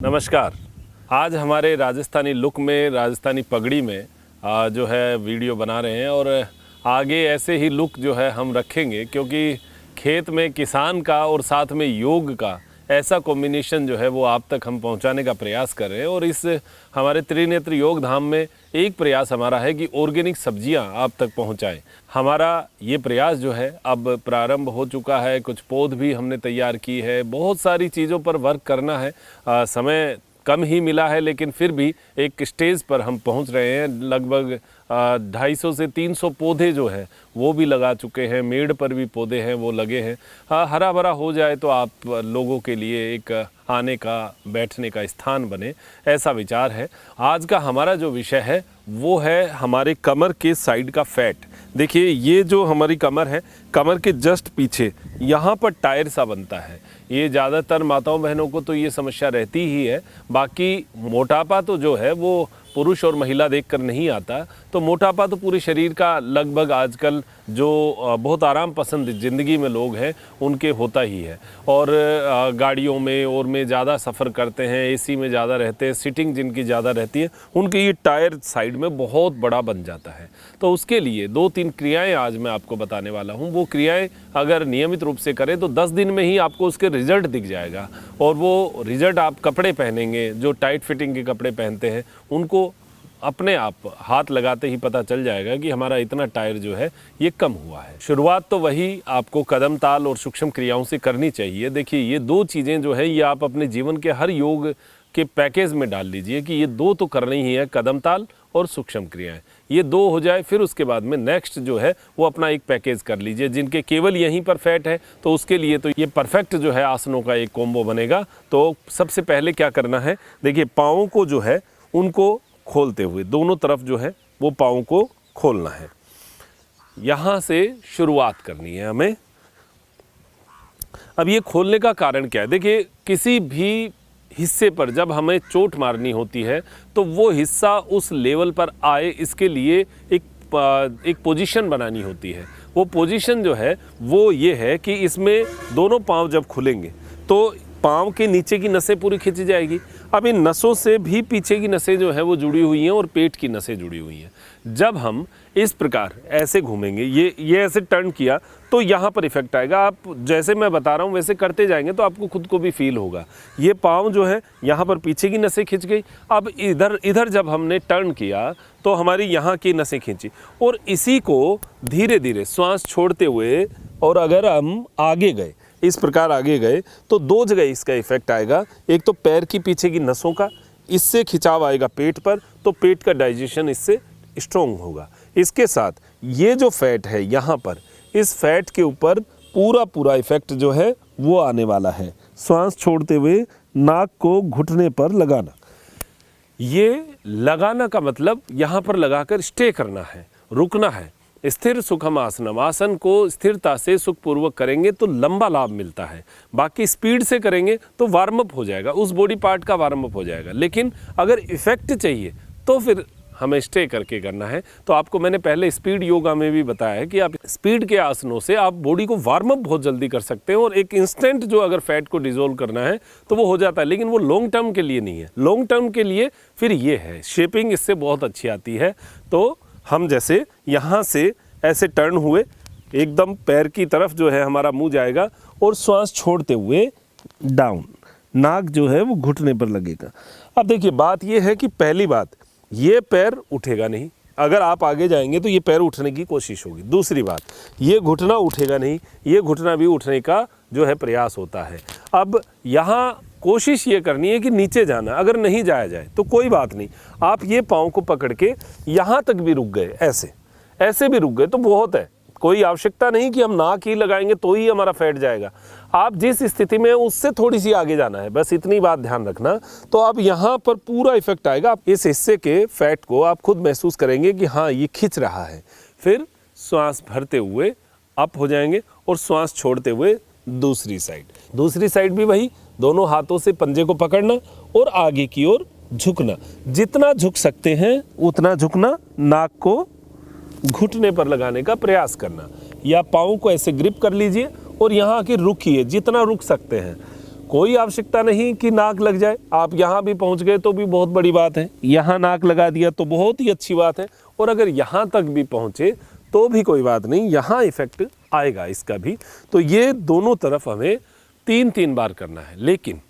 नमस्कार। आज हमारे राजस्थानी लुक में, राजस्थानी पगड़ी में जो है वीडियो बना रहे हैं और आगे ऐसे ही लुक जो है हम रखेंगे, क्योंकि खेत में किसान का और साथ में योग का ऐसा कॉम्बिनेशन जो है वो आप तक हम पहुंचाने का प्रयास कर रहे हैं। और इस हमारे त्रिनेत्र योग धाम में एक प्रयास हमारा है कि ऑर्गेनिक सब्जियां आप तक पहुंचाएं। हमारा ये प्रयास जो है अब प्रारंभ हो चुका है। कुछ पौध भी हमने तैयार की है, बहुत सारी चीज़ों पर वर्क करना है। समय कम ही मिला है, लेकिन फिर भी एक स्टेज पर हम पहुंच रहे हैं। लगभग 250 से 300 पौधे जो है वो भी लगा चुके हैं। मेड़ पर भी पौधे हैं वो लगे हैं। हरा भरा हो जाए तो आप लोगों के लिए एक आने का, बैठने का स्थान बने, ऐसा विचार है। आज का हमारा जो विषय है वो है हमारे कमर के साइड का फैट। देखिए, ये जो हमारी कमर है, कमर के जस्ट पीछे यहाँ पर टायर सा बनता है। ये ज़्यादातर माताओं बहनों को तो ये समस्या रहती ही है। बाकी मोटापा तो जो है वो पुरुष और महिला देखकर नहीं आता, तो मोटापा तो पूरे शरीर का लगभग आजकल जो बहुत आराम पसंद ज़िंदगी में लोग हैं उनके होता ही है। और गाड़ियों में और में ज़्यादा सफ़र करते हैं, एसी में ज़्यादा रहते हैं, सीटिंग जिनकी ज़्यादा रहती है, उनके ये टायर साइड में बहुत बड़ा बन जाता है। तो उसके लिए 2-3 क्रियाएं आज मैं आपको बताने वाला हूँ। वो क्रियाएं अगर नियमित रूप से करें तो 10 दिन में ही आपको उसके रिज़ल्ट दिख जाएगा। और वो रिज़ल्ट आप कपड़े पहनेंगे, जो टाइट फिटिंग के कपड़े पहनते हैं उनको अपने आप हाथ लगाते ही पता चल जाएगा कि हमारा इतना टायर जो है ये कम हुआ है। शुरुआत तो वही आपको कदम ताल और सूक्ष्म क्रियाओं से करनी चाहिए। देखिए, ये 2 चीज़ें जो है ये आप अपने जीवन के हर योग के पैकेज में डाल लीजिए कि ये 2 तो करनी ही है, कदम ताल और सूक्ष्म क्रियाएं। ये 2 हो जाए, फिर उसके बाद में नेक्स्ट जो है वो अपना एक पैकेज कर लीजिए। जिनके केवल यहीं पर फैट है तो उसके लिए तो ये परफेक्ट जो है आसनों का एक कॉम्बो बनेगा। तो सबसे पहले क्या करना है, देखिए, पाँवों को जो है उनको खोलते हुए दोनों तरफ जो है वो पाँव को खोलना है। यहाँ से शुरुआत करनी है हमें। अब ये खोलने का कारण क्या है? देखिए, किसी भी हिस्से पर जब हमें चोट मारनी होती है तो वो हिस्सा उस लेवल पर आए, इसके लिए एक पोजीशन बनानी होती है। वो पोजीशन जो है वो ये है कि इसमें दोनों पाँव जब खुलेंगे तो पाँव के नीचे की नसें पूरी खिंच जाएगी। अब इन नसों से भी पीछे की नसें जो है वो जुड़ी हुई हैं और पेट की नसें जुड़ी हुई हैं। जब हम इस प्रकार ऐसे घूमेंगे, ये ऐसे टर्न किया तो यहाँ पर इफेक्ट आएगा। आप जैसे मैं बता रहा हूँ वैसे करते जाएंगे तो आपको खुद को भी फील होगा। ये पाँव जो है यहाँ पर पीछे की नसें खिंच गई। अब इधर जब हमने टर्न किया तो हमारी यहाँ की नसें खींची, और इसी को धीरे धीरे श्वास छोड़ते हुए, और अगर हम आगे गए, इस प्रकार आगे गए तो 2 जगह इसका इफेक्ट आएगा। एक तो पैर की पीछे की नसों का, इससे खिंचाव आएगा पेट पर, तो पेट का डाइजेशन इससे स्ट्रॉन्ग होगा। इसके साथ ये जो फैट है यहाँ पर, इस फैट के ऊपर पूरा इफेक्ट जो है वो आने वाला है। श्वास छोड़ते हुए नाक को घुटने पर लगाना। ये लगाना का मतलब यहाँ पर लगाकर स्टे करना है, रुकना है। स्थिर सुखम आसनम, आसन को स्थिरता से सुखपूर्वक करेंगे तो लंबा लाभ मिलता है। बाकी स्पीड से करेंगे तो वार्म अप हो जाएगा, उस बॉडी पार्ट का वार्म अप हो जाएगा। लेकिन अगर इफेक्ट चाहिए तो फिर हमें स्टे करके करना है। तो आपको मैंने पहले स्पीड योगा में भी बताया है कि आप स्पीड के आसनों से आप बॉडी को वार्म अप बहुत जल्दी कर सकते हैं, और एक इंस्टेंट जो अगर फैट को डिसॉल्व करना है तो वो हो जाता है। लेकिन वो लॉन्ग टर्म के लिए नहीं है। लॉन्ग टर्म के लिए फिर ये है, शेपिंग इससे बहुत अच्छी आती है। तो हम जैसे यहाँ से ऐसे टर्न हुए, एकदम पैर की तरफ जो है हमारा मुंह जाएगा, और श्वास छोड़ते हुए डाउन, नाक जो है वो घुटने पर लगेगा। अब देखिए, बात ये है कि पहली बात, ये पैर उठेगा नहीं। अगर आप आगे जाएंगे तो ये पैर उठने की कोशिश होगी। दूसरी बात, ये घुटना उठेगा नहीं, ये घुटना भी उठने का जो है प्रयास होता है। अब यहाँ कोशिश ये करनी है कि नीचे जाना। अगर नहीं जाया जाए तो कोई बात नहीं, आप ये पाँव को पकड़ के यहाँ तक भी रुक गए, ऐसे भी रुक गए तो बहुत है। कोई आवश्यकता नहीं कि हम नाक ही लगाएंगे तो ही हमारा फैट जाएगा। आप जिस स्थिति में उससे थोड़ी सी आगे जाना है, बस इतनी बात ध्यान रखना। तो अब यहाँ पर पूरा इफेक्ट आएगा। आप इस हिस्से के फैट को आप खुद महसूस करेंगे कि हाँ, ये खिंच रहा है। फिर श्वास भरते हुए अप हो जाएंगे और श्वास छोड़ते हुए दूसरी साइड भी वही, दोनों हाथों से पंजे को पकड़ना और आगे की ओर झुकना। जितना झुक सकते हैं उतना झुकना, नाक को घुटने पर लगाने का प्रयास करना, या पाँव को ऐसे ग्रिप कर लीजिए और यहाँ आके रुकिए, जितना रुक सकते हैं। कोई आवश्यकता नहीं कि नाक लग जाए। आप यहाँ भी पहुँच गए तो भी बहुत बड़ी बात है, यहाँ नाक लगा दिया तो बहुत ही अच्छी बात है, और अगर यहाँ तक भी पहुँचे तो भी कोई बात नहीं, यहाँ इफेक्ट आएगा इसका भी। तो ये दोनों तरफ हमें 3-3 बार करना है। लेकिन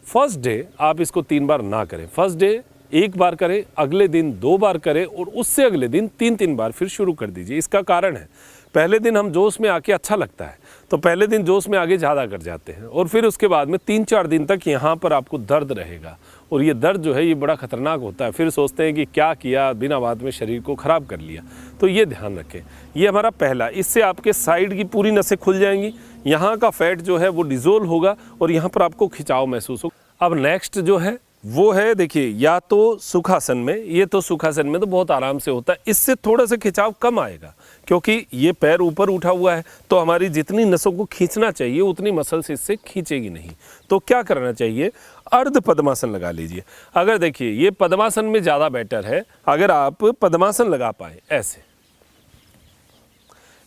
फर्स्ट डे आप इसको 3 बार ना करें, फर्स्ट डे 1 बार करें, अगले दिन 2 बार करें, और उससे अगले दिन 3-3 बार फिर शुरू कर दीजिए। इसका कारण है, पहले दिन हम जोश में आके अच्छा लगता है, तो पहले दिन जोश में आगे ज़्यादा कर जाते हैं, और फिर उसके बाद में 3-4 दिन तक यहाँ पर आपको दर्द रहेगा, और ये दर्द जो है ये बड़ा ख़तरनाक होता है। फिर सोचते हैं कि क्या किया, बिना बात में शरीर को ख़राब कर लिया। तो ये ध्यान रखें, ये हमारा पहला। इससे आपके साइड की पूरी नसें खुल जाएंगी, यहाँ का फैट जो है वो डिज़ोल्व होगा, और यहाँ पर आपको खिंचाव महसूस होगा। अब नेक्स्ट जो है वो है, देखिए, या तो सुखासन में, ये तो सुखासन में तो बहुत आराम से होता है, इससे थोड़ा सा खिंचाव कम आएगा, क्योंकि ये पैर ऊपर उठा हुआ है, तो हमारी जितनी नसों को खींचना चाहिए उतनी मसल्स इससे खींचेगी नहीं। तो क्या करना चाहिए, अर्ध पद्मासन लगा लीजिए। अगर देखिए ये पद्मासन में ज़्यादा बेटर है, अगर आप पद्मासन लगा पाए,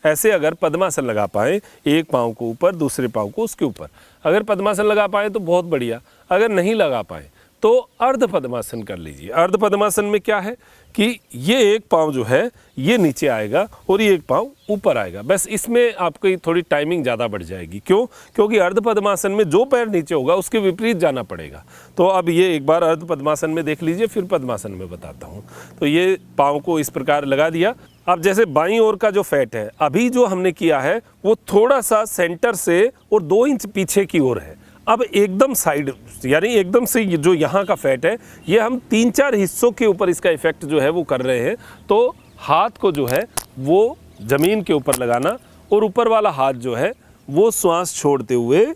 ऐसे अगर पद्मासन लगा पाए, एक पाँव को ऊपर दूसरे पाँव को उसके ऊपर, अगर पद्मासन लगा पाए तो बहुत बढ़िया। अगर नहीं लगा पाए तो अर्ध पद्मासन कर लीजिए। अर्ध पद्मासन में क्या है कि ये एक पाँव जो है ये नीचे आएगा और ये एक पाँव ऊपर आएगा, बस इसमें आपकी थोड़ी टाइमिंग ज़्यादा बढ़ जाएगी। क्यों? क्योंकि अर्ध पद्मासन में जो पैर नीचे होगा उसके विपरीत जाना पड़ेगा। तो अब ये एक बार अर्ध पद्मासन में देख लीजिए, फिर पद्मासन में बताता हूँ। तो ये पाँव को इस प्रकार लगा दिया। अब जैसे बाईं ओर का जो फैट है, अभी जो हमने किया है वो थोड़ा सा सेंटर से और 2 इंच पीछे की ओर है। अब एकदम साइड, यानी एकदम से जो यहाँ का फैट है, ये हम 3-4 हिस्सों के ऊपर इसका इफेक्ट जो है वो कर रहे हैं। तो हाथ को जो है वो ज़मीन के ऊपर लगाना, और ऊपर वाला हाथ जो है वो श्वास छोड़ते हुए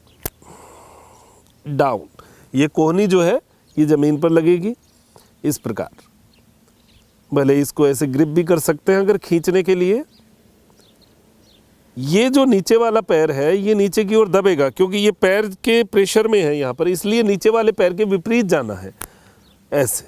डाउन, ये कोहनी जो है ये ज़मीन पर लगेगी इस प्रकार। भले इसको ऐसे ग्रिप भी कर सकते हैं अगर खींचने के लिए। ये जो नीचे वाला पैर है ये नीचे की ओर दबेगा, क्योंकि ये पैर के प्रेशर में है यहाँ पर, इसलिए नीचे वाले पैर के विपरीत जाना है ऐसे।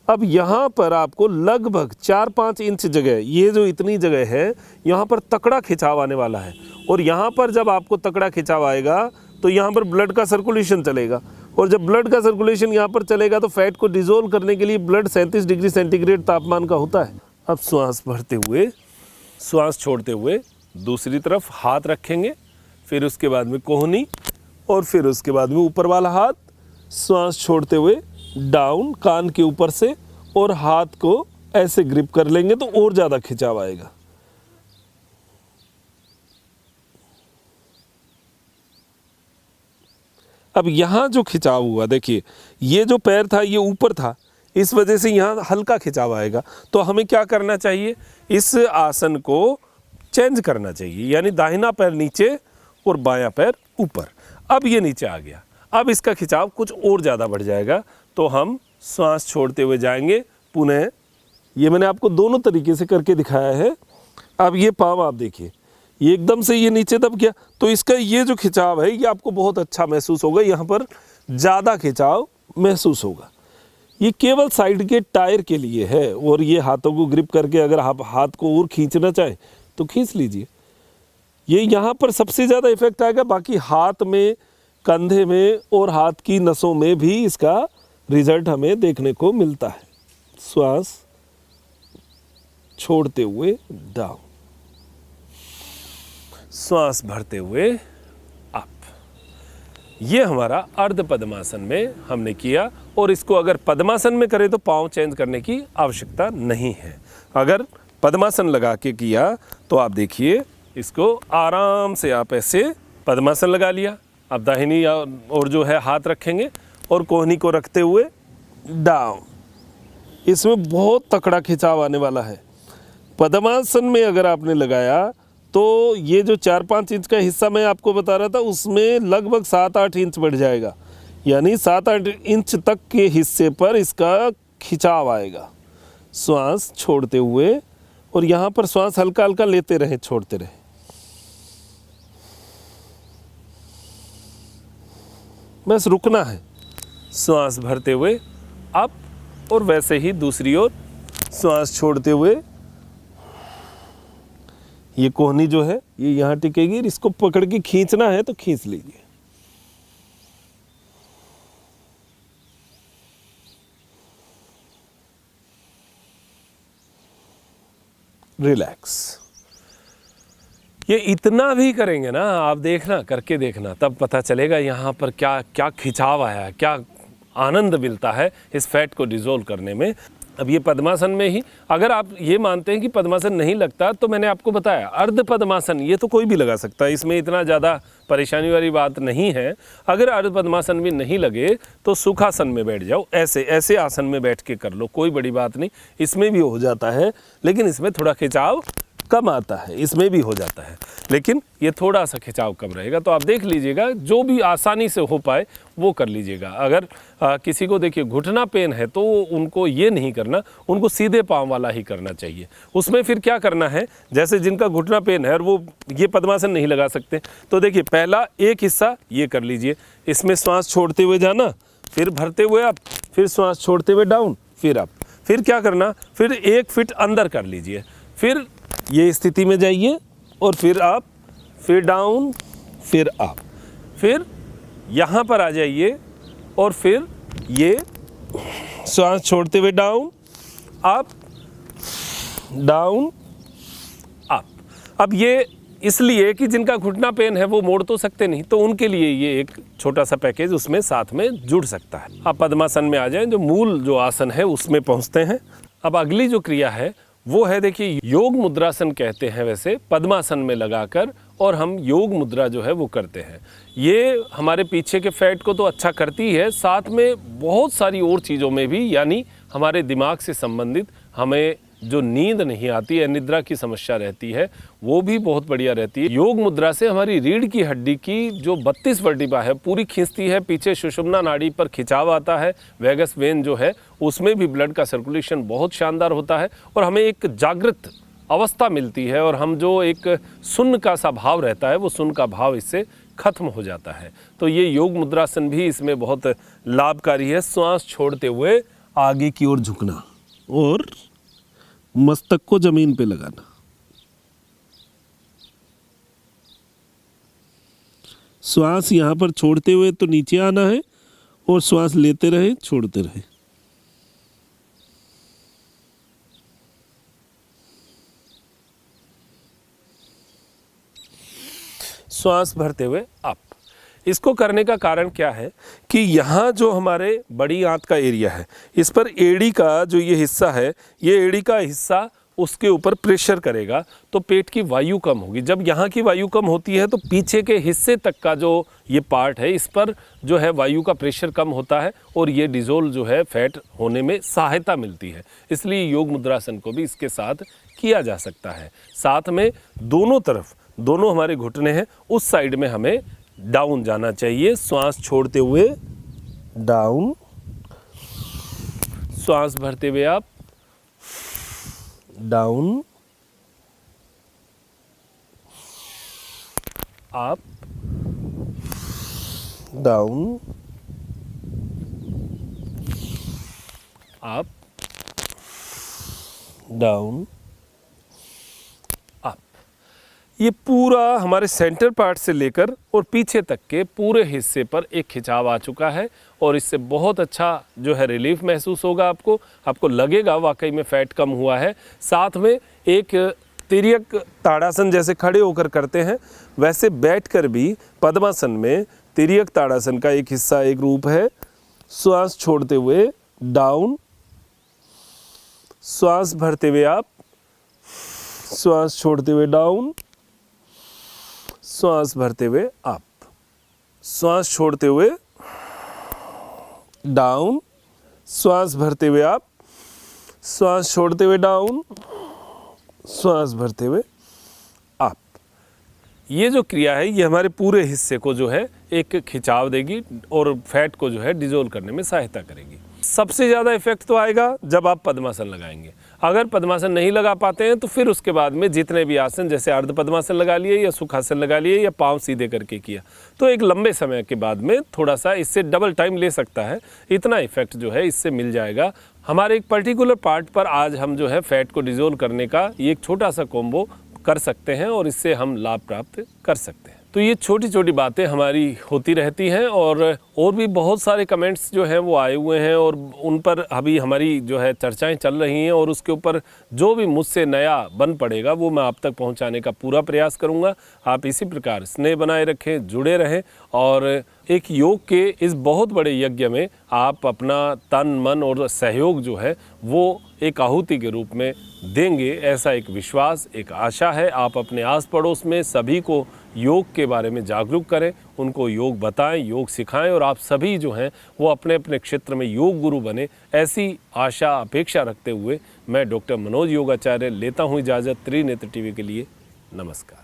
अब यहाँ पर आपको लगभग 4-5 इंच जगह, ये जो इतनी जगह है, यहाँ पर तकड़ा खिंचाव आने वाला है। और यहाँ पर जब आपको तकड़ा खिंचाव आएगा तो यहाँ पर ब्लड का सर्कुलेशन चलेगा, और जब ब्लड का सर्कुलेशन यहाँ पर चलेगा तो फैट को डिजोल्व करने के लिए ब्लड 37 डिग्री सेंटीग्रेड तापमान का होता है। अब श्वास भरते हुए, श्वास छोड़ते हुए दूसरी तरफ हाथ रखेंगे, फिर उसके बाद में कोहनी, और फिर उसके बाद में ऊपर वाला हाथ, श्वास छोड़ते हुए डाउन कान के ऊपर से, और हाथ को ऐसे ग्रिप कर लेंगे तो और ज़्यादा खिंचाव आएगा। अब यहाँ जो खिंचाव हुआ, देखिए ये जो पैर था ये ऊपर था, इस वजह से यहाँ हल्का खिंचाव आएगा। तो हमें क्या करना चाहिए, इस आसन को चेंज करना चाहिए, यानी दाहिना पैर नीचे और बायां पैर ऊपर। अब ये नीचे आ गया, अब इसका खिंचाव कुछ और ज़्यादा बढ़ जाएगा। तो हम श्वास छोड़ते हुए जाएंगे पुनः। ये मैंने आपको दोनों तरीके से करके दिखाया है। अब ये पाँव आप देखिए, ये एकदम से ये नीचे दब गया, तो इसका ये जो खिंचाव है ये आपको बहुत अच्छा महसूस होगा, यहाँ पर ज़्यादा खिंचाव महसूस होगा। ये केवल साइड के टायर के लिए है, और ये हाथों को ग्रिप करके अगर आप हाथ को और खींचना चाहें तो खींच लीजिए। ये यहाँ पर सबसे ज़्यादा इफेक्ट आएगा, बाकी हाथ में, कंधे में और हाथ की नसों में भी इसका रिजल्ट हमें देखने को मिलता है। श्वास छोड़ते हुए डाउन, श्वास भरते हुए अप। ये हमारा अर्ध पद्मासन में हमने किया, और इसको अगर पद्मासन में करें तो पाँव चेंज करने की आवश्यकता नहीं है। अगर पद्मासन लगा के किया तो आप देखिए, इसको आराम से आप ऐसे पद्मासन लगा लिया। अब दाहिनी और जो है हाथ रखेंगे और कोहनी को रखते हुए डाउन। इसमें बहुत तकड़ा खिंचाव आने वाला है। पद्मासन में अगर आपने लगाया तो ये जो 4-5 इंच का हिस्सा मैं आपको बता रहा था, उसमें लगभग 7-8 इंच बढ़ जाएगा, यानी 7-8 इंच तक के हिस्से पर इसका खिंचाव आएगा। श्वास छोड़ते हुए, और यहाँ पर श्वास हल्का हल्का लेते रहें, छोड़ते रहें। बस रुकना है। श्वास भरते हुए अप, और वैसे ही दूसरी ओर श्वास छोड़ते हुए। ये कोहनी जो है ये यहाँ टिकेगी, इसको पकड़ के खींचना है तो खींच लीजिए। रिलैक्स। ये इतना भी करेंगे ना आप, देखना करके देखना, तब पता चलेगा यहाँ पर क्या क्या खिंचाव आया है, क्या आनंद मिलता है इस फैट को डिज़ोल्व करने में। अब ये पद्मासन में ही, अगर आप ये मानते हैं कि पद्मासन नहीं लगता, तो मैंने आपको बताया अर्ध पद्मासन ये तो कोई भी लगा सकता है, इसमें इतना ज़्यादा परेशानी वाली बात नहीं है। अगर अर्ध पद्मासन भी नहीं लगे तो सुखासन में बैठ जाओ, ऐसे ऐसे आसन में बैठ के कर लो, कोई बड़ी बात नहीं, इसमें भी हो जाता है। लेकिन इसमें थोड़ा खिंचाव कम आता है, इसमें भी हो जाता है, लेकिन ये थोड़ा सा खिंचाव कम रहेगा। तो आप देख लीजिएगा, जो भी आसानी से हो पाए वो कर लीजिएगा। अगर किसी को देखिए घुटना पेन है तो उनको ये नहीं करना, उनको सीधे पांव वाला ही करना चाहिए। उसमें फिर क्या करना है, जैसे जिनका घुटना पेन है और वो ये पद्मासन नहीं लगा सकते, तो देखिए पहला एक हिस्सा ये कर लीजिए, इसमें श्वास छोड़ते हुए जाना, फिर भरते हुए अप, फिर श्वास छोड़ते हुए डाउन, फिर अप। फिर क्या करना, फिर 1 फीट अंदर कर लीजिए, फिर ये स्थिति में जाइए और फिर अप, फिर डाउन, फिर अप, फिर यहाँ पर आ जाइए और फिर ये श्वास छोड़ते हुए डाउन, अप, डाउन, अप। अब ये इसलिए कि जिनका घुटना पेन है वो मोड़ तो सकते नहीं, तो उनके लिए ये एक छोटा सा पैकेज उसमें साथ में जुड़ सकता है। आप पद्मासन में आ जाएं, जो मूल जो आसन है उसमें पहुँचते हैं। अब अगली जो क्रिया है वो है, देखिए योग मुद्रासन कहते हैं वैसे, पद्मासन में लगाकर और हम योग मुद्रा जो है वो करते हैं। ये हमारे पीछे के फैट को तो अच्छा करती है, साथ में बहुत सारी और चीज़ों में भी, यानी हमारे दिमाग से संबंधित हमें जो नींद नहीं आती है, निद्रा की समस्या रहती है, वो भी बहुत बढ़िया रहती है। योग मुद्रा से हमारी रीढ़ की हड्डी की जो 32 वर्टिब्रा है पूरी खींचती है, पीछे सुषुम्ना नाड़ी पर खिंचाव आता है, वेगस वेन जो है उसमें भी ब्लड का सर्कुलेशन बहुत शानदार होता है और हमें एक जागृत अवस्था मिलती है, और हम जो एक सुन्न का सा भाव रहता है वो सुन्न का भाव इससे खत्म हो जाता है। तो ये योग मुद्रासन भी इसमें बहुत लाभकारी है। श्वास छोड़ते हुए आगे की ओर झुकना और मस्तक को जमीन पे लगाना, श्वास यहां पर छोड़ते हुए तो नीचे आना है और श्वास लेते रहे छोड़ते रहे। श्वास भरते हुए अप। इसको करने का कारण क्या है कि यहाँ जो हमारे बड़ी आंत का एरिया है, इस पर एड़ी का जो ये हिस्सा है, ये एड़ी का हिस्सा उसके ऊपर प्रेशर करेगा तो पेट की वायु कम होगी। जब यहाँ की वायु कम होती है तो पीछे के हिस्से तक का जो ये पार्ट है, इस पर जो है वायु का प्रेशर कम होता है और ये डिज़ोल्व जो है फैट होने में सहायता मिलती है। इसलिए योग मुद्रासन को भी इसके साथ किया जा सकता है। साथ में दोनों तरफ, दोनों हमारे घुटने हैं, उस साइड में हमें डाउन जाना चाहिए। श्वास छोड़ते हुए डाउन, श्वास भरते हुए up, down, up, down, up, down, up. ये पूरा हमारे सेंटर पार्ट से लेकर और पीछे तक के पूरे हिस्से पर एक खिंचाव आ चुका है और इससे बहुत अच्छा जो है रिलीफ महसूस होगा। आपको लगेगा वाकई में फैट कम हुआ है। साथ में एक तिर्यक ताड़ासन जैसे खड़े होकर करते हैं, वैसे बैठकर भी पद्मासन में तिर्यक ताड़ासन का एक हिस्सा, एक रूप है। श्वास छोड़ते हुए डाउन, श्वास भरते हुए अप, श्वास छोड़ते हुए डाउन, श्वास भरते हुए अप, श्वास छोड़ते हुए डाउन, श्वास भरते हुए अप, श्वास छोड़ते हुए डाउन, श्वास भरते हुए अप। ये जो क्रिया है ये हमारे पूरे हिस्से को जो है एक खिंचाव देगी और फैट को जो है डिजोल्व करने में सहायता करेगी। सबसे ज़्यादा इफेक्ट तो आएगा जब आप पद्मासन लगाएंगे। अगर पद्मासन नहीं लगा पाते हैं तो फिर उसके बाद में जितने भी आसन, जैसे अर्ध पद्मासन लगा लिए या सुखासन लगा लिए या पांव सीधे करके किया, तो एक लंबे समय के बाद में थोड़ा सा इससे डबल टाइम ले सकता है। इतना इफेक्ट जो है इससे मिल जाएगा। हमारे एक पर्टिकुलर पार्ट पर आज हम जो है फैट को डिजोल्व करने का ये एक छोटा सा कॉम्बो कर सकते हैं और इससे हम लाभ प्राप्त कर सकते हैं। तो ये छोटी छोटी बातें हमारी होती रहती हैं और भी बहुत सारे कमेंट्स जो हैं वो आए हुए हैं और उन पर अभी हमारी जो है चर्चाएं चल रही हैं और उसके ऊपर जो भी मुझसे नया बन पड़ेगा वो मैं आप तक पहुंचाने का पूरा प्रयास करूंगा। आप इसी प्रकार स्नेह बनाए रखें, जुड़े रहें और एक योग के इस बहुत बड़े यज्ञ में आप अपना तन मन और सहयोग जो है वो एक आहुति के रूप में देंगे, ऐसा एक विश्वास, एक आशा है। आप अपने आस पड़ोस में सभी को योग के बारे में जागरूक करें, उनको योग बताएं, योग सिखाएं और आप सभी जो हैं वो अपने अपने क्षेत्र में योग गुरु बने, ऐसी आशा अपेक्षा रखते हुए मैं डॉक्टर मनोज योगाचार्य लेता हूं इजाज़त। त्रिनेत्र टीवी के लिए नमस्कार।